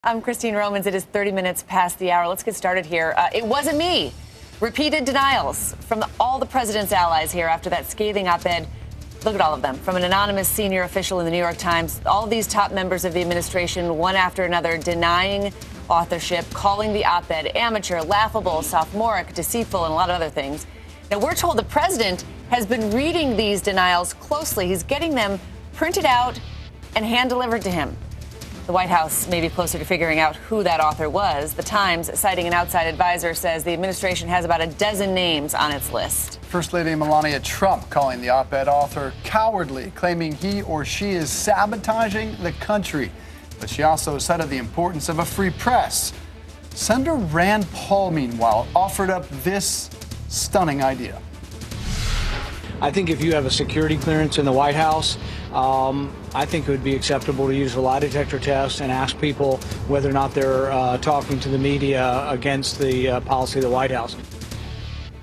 I'm Christine Romans. It is 30 minutes past the hour. Let's get started here. It wasn't me. Repeated denials from all the president's allies here after that scathing op-ed. Look at all of them. From an anonymous senior official in the New York Times, all of these top members of the administration, one after another, denying authorship, calling the op-ed amateur, laughable, sophomoric, deceitful, and a lot of other things. Now, we're told the president has been reading these denials closely. He's getting them printed out and hand-delivered to him. The White House may be closer to figuring out who that author was. The Times, citing an outside advisor, says the administration has about a dozen names on its list. First Lady Melania Trump calling the op-ed author cowardly, claiming he or she is sabotaging the country. But she also cited the importance of a free press. Senator Rand Paul, meanwhile, offered up this stunning idea. I think if you have a security clearance in the White House, I think it would be acceptable to use a lie detector test and ask people whether or not they're talking to the media against the policy of the White House.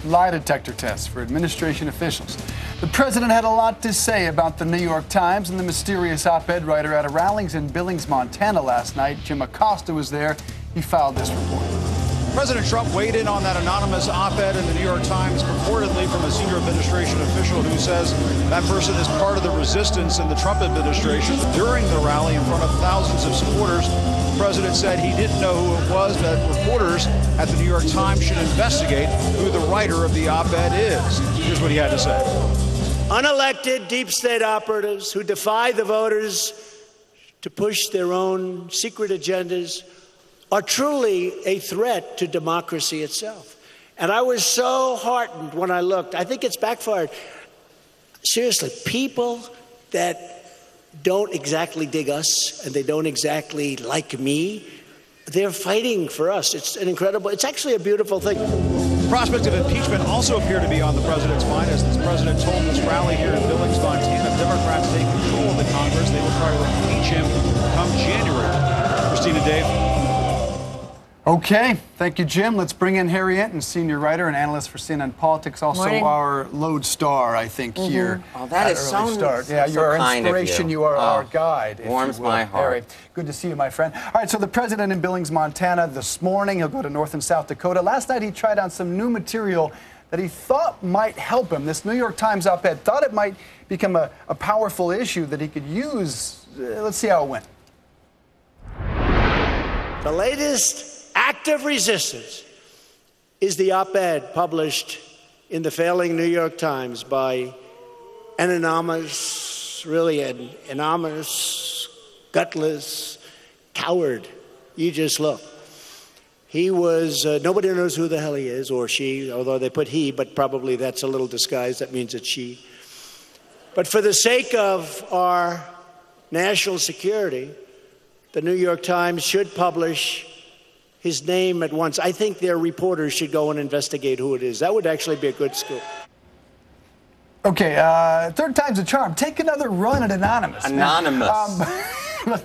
Lie detector tests for administration officials. The president had a lot to say about the New York Times and the mysterious op-ed writer at a rallies in Billings, Montana last night. Jim Acosta was there. He filed this report. President Trump weighed in on that anonymous op-ed in the New York Times, purportedly from a senior administration official who says that person is part of the resistance in the Trump administration. During the rally in front of thousands of supporters, the president said he didn't know who it was, that reporters at the New York Times should investigate who the writer of the op-ed is. Here's what he had to say. Unelected deep state operatives who defy the voters to push their own secret agendas are truly a threat to democracy itself. And I was so heartened when I looked. I think it's backfired. Seriously, people that don't exactly dig us and they don't exactly like me, they're fighting for us. It's actually a beautiful thing. Prospects of impeachment also appear to be on the president's mind, as the president told this rally here in Billings, Montana. If Democrats take control of the Congress, they will try to impeach him come January. Christina, Dave. Okay, thank you, Jim. Let's bring in Harry Enton, senior writer and analyst for CNN Politics, also Morning. Our lodestar, I think, here. Oh, that is so start. Yeah, so you're our kind of inspiration. You are our guide. Warms my heart. Harry, good to see you, my friend. All right, so the president in Billings, Montana, this morning, he'll go to North and South Dakota. Last night, he tried on some new material that he thought might help him. This New York Times op-ed thought it might become a powerful issue that he could use. Let's see how it went. The latest act of resistance is the op-ed published in the failing New York Times by an anonymous, gutless coward. You just look. He was, nobody knows who the hell he is, or she, although they put he, but probably that's a little disguised. That means it's she. But for the sake of our national security, the New York Times should publish his name at once. I think their reporters should go and investigate who it is. That would actually be a good scoop. Okay, third time's a charm. Take another run at Anonymous. Anonymous.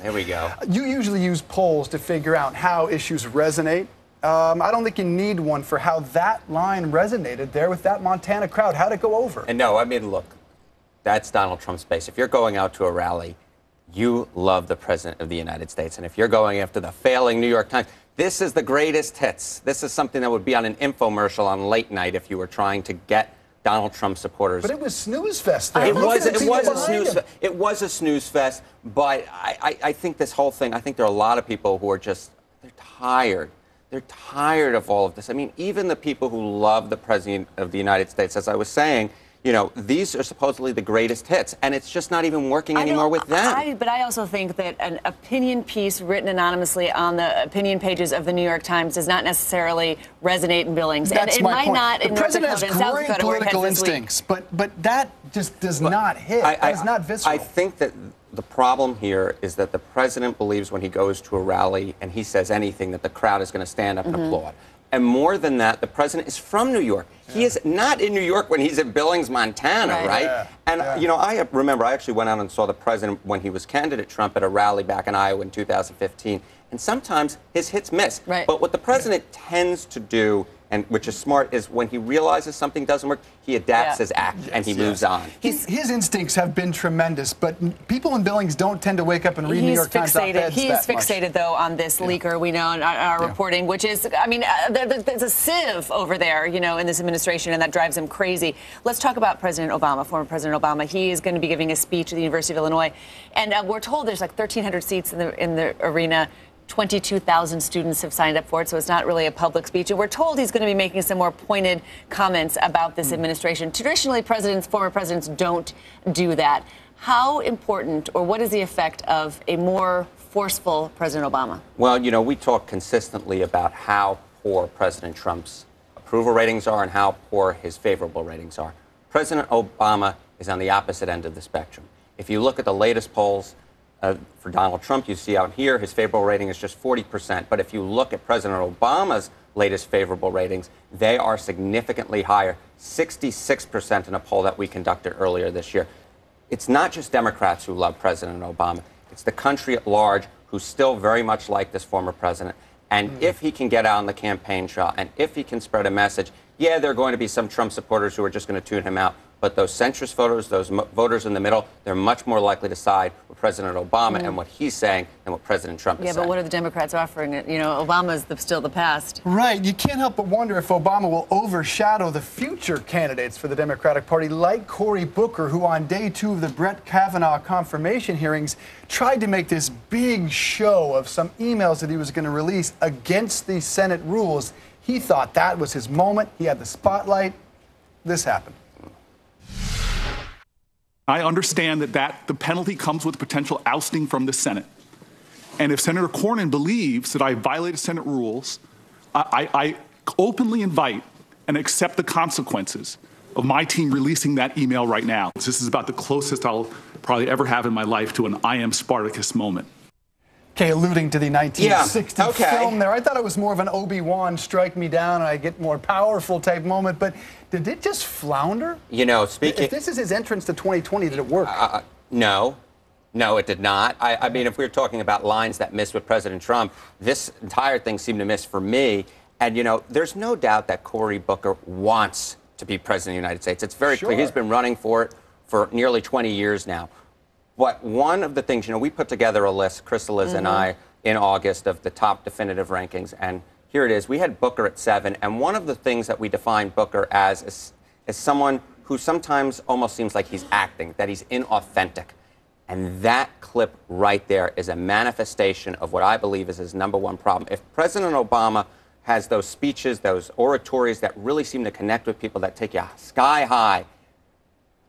There we go. You usually use polls to figure out how issues resonate. I don't think you need one for how that line resonated there with that Montana crowd. How'd it go over? And no, I mean, look, that's Donald Trump's base. If you're going out to a rally, you love the President of the United States. And if you're going after the failing New York Times, this is the greatest hits. This is something that would be on an infomercial on late night if you were trying to get Donald Trump supporters. But it was snooze fest there. It was a snooze fest, but I think this whole thing, I think there are a lot of people who are just, they're tired. They're tired of all of this. I mean, even the people who love the President of the United States, as I was saying, you know, these are supposedly the greatest hits, and it's just not even working anymore with them. But I also think that an opinion piece written anonymously on the opinion pages of the New York Times does not necessarily resonate in Billings. That's and it my might point. not in the North president Dakota has and South great Dakota, where it political heads this week. instincts, but that just does not hit. That is not visceral. I think that the problem here is that the president believes when he goes to a rally and he says anything that the crowd is going to stand up and applaud. And more than that, the president is from New York. Yeah. He is not in New York when he's in Billings, Montana, right? Yeah. And, you know, I remember I actually went out and saw the president when he was candidate Trump at a rally back in Iowa in 2015. And sometimes his hits miss. Right. But what the president tends to do, and which is smart, is when he realizes something doesn't work, he adapts his act and he moves on. His instincts have been tremendous, but people in Billings don't tend to wake up and read New York Times op-eds. He is fixated, though, on this leaker, we know, in our reporting, which is, I mean, there's a sieve over there, you know, in this administration, and that drives him crazy. Let's talk about President Obama, former President Obama. He is going to be giving a speech at the University of Illinois, and we're told there's like 1,300 seats in the arena. 22,000 students have signed up for it, so it's not really a public speech. And we're told he's going to be making some more pointed comments about this administration. Traditionally, former presidents don't do that. How important, or what is the effect of a more forceful President Obama? Well, you know, we talk consistently about how poor President Trump's approval ratings are and how poor his favorable ratings are. President Obama is on the opposite end of the spectrum. If you look at the latest polls, for Donald Trump, you see out here, his favorable rating is just 40%. But if you look at President Obama's latest favorable ratings, they are significantly higher, 66% in a poll that we conducted earlier this year. It's not just Democrats who love President Obama. It's the country at large who still very much like this former president. And if he can get out on the campaign trail, and if he can spread a message, yeah, there are going to be some Trump supporters who are just going to tune him out. But those centrist voters, those voters in the middle, they're much more likely to side with President Obama and what he's saying than what President Trump is saying. Yeah, but what are the Democrats offering it? You know, Obama's still the past. Right. You can't help but wonder if Obama will overshadow the future candidates for the Democratic Party, like Cory Booker, who on day 2 of the Brett Kavanaugh confirmation hearings tried to make this big show of some emails that he was going to release against the Senate rules. He thought that was his moment. He had the spotlight. This happened. I understand that the penalty comes with potential ousting from the Senate. And if Senator Cornyn believes that I violated Senate rules, I openly invite and accept the consequences of my team releasing that email right now. This is about the closest I'll probably ever have in my life to an I am Spartacus moment. Okay, alluding to the 1960 film there. I thought it was more of an Obi-Wan strike me down and I get more powerful type moment, but did it just flounder? You know, speaking... If this is his entrance to 2020, did it work? No. No, it did not. I mean, if we were talking about lines that missed with President Trump, this entire thing seemed to miss for me. And, you know, there's no doubt that Cory Booker wants to be president of the United States. It's very clear. He's been running for it for nearly 20 years now. But one of the things, you know, we put together a list, Crystal Liz and I, in August of the top definitive rankings. And here it is. We had Booker at 7. And one of the things that we defined Booker as is someone who sometimes almost seems like he's acting, that he's inauthentic. And that clip right there is a manifestation of what I believe is his #1 problem. If President Obama has those speeches, those oratories that really seem to connect with people, that take you sky high,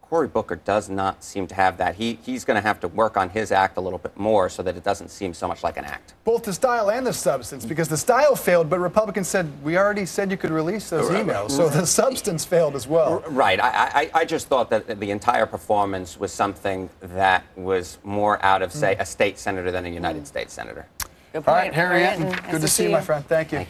Cory Booker does not seem to have that. He's going to have to work on his act a little bit more so that it doesn't seem so much like an act. Both the style and the substance, because the style failed, but Republicans said, we already said you could release those emails, so the substance failed as well. Right. I just thought that the entire performance was something that was more out of, say, a state senator than a United States senator. Good point. All right, Harry Enton, good to see you, my friend. Thank you.